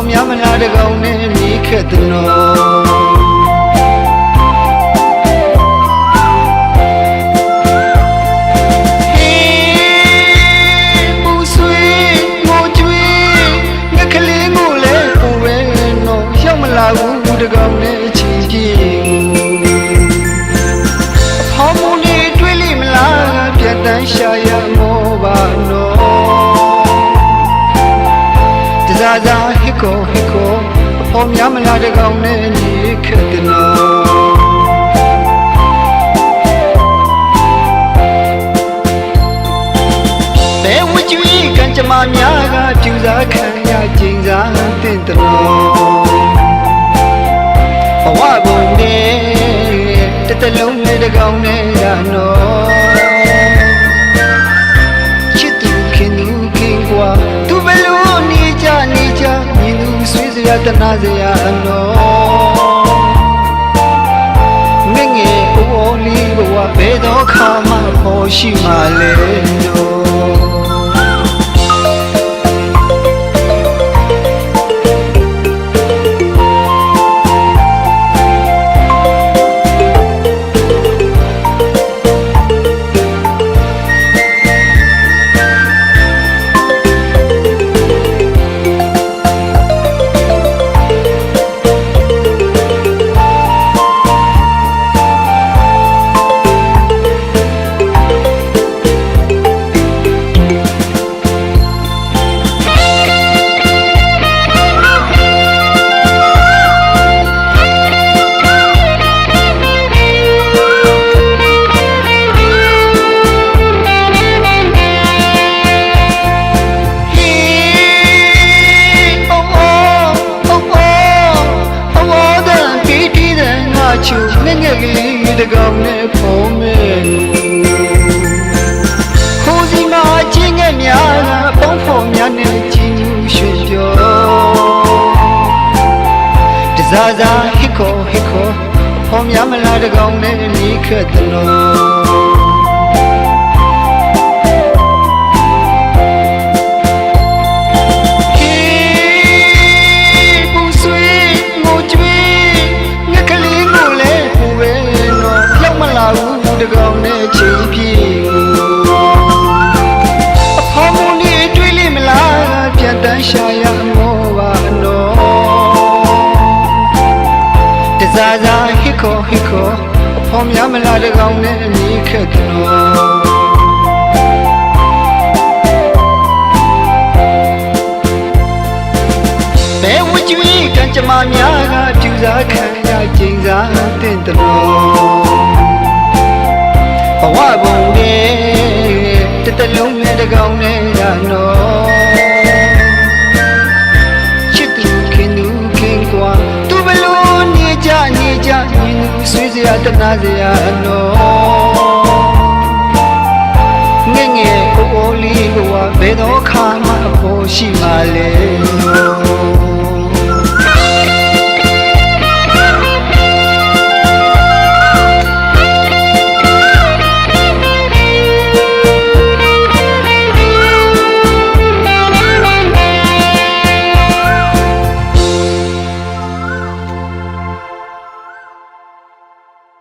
များမလားတကောင်နဲ့နေခဲ့တဲ့နော်တကောင်နဲ့ချီကြည့်ဟောမူလေးတွေ့လိမလားပြတ်တန်းရှာရမောပါနော်တစားစားဟစ်ကိုဟောများမလားတကောင်နဲ့နေခဲ့တဲ့နော်ဘယ်ဝကြွေးကံကြမ္မာများကပြူစားခံရကျင်းစားတဲ့နော်ဘဝဘုံနဲ့တလုံးနဲ့တကောင်နဲ့ရနော်ချစ်သူခင်သူခင်ကွာသူဘလို့နေကြမြင်သူဆွေးစရာတနာစရာနော်ငငယ်အိုးလေးဘဝဘယ်တော့ခါမှပေါ်ရှိမှလဲနော်ချူငငယ်ကလေးတကောင်နဲ့ဖုံးမဲ့ခိုးစီမှာချင်းငယ်များကပုံဖုံများနဲ့ကြည်ညူရွှင်ပြောတစားစားဟစ်ခေါ်ဖုံးများမလားတကောင်နဲ့နေခဲ့တဲ့နော်တကောင်နဲ့ချီပြေအဖေမူနေတွေ့လိမလားပြန်တန်းရှာရမောပါနော်တစားစားဟစ်ခေါ်ဖော်များမလားတကောင်နဲ့နေခဲ့တဲ့နော်ဘယ်ဝကြွေးကံကြမ္မာများကပြူစားခံရကျင်းစားတဲ့နော်ဘဝဘုံနဲ့တလုံးနဲ့တကောင်နဲ့ရနော်ချစ်သူခင်သူခင်ကွာသူဘလို့နေကြမြင်သူဆွေးစရာတနာစရာနော်ငငယ်အိုးလေးကဘယ်တော့ခါမှ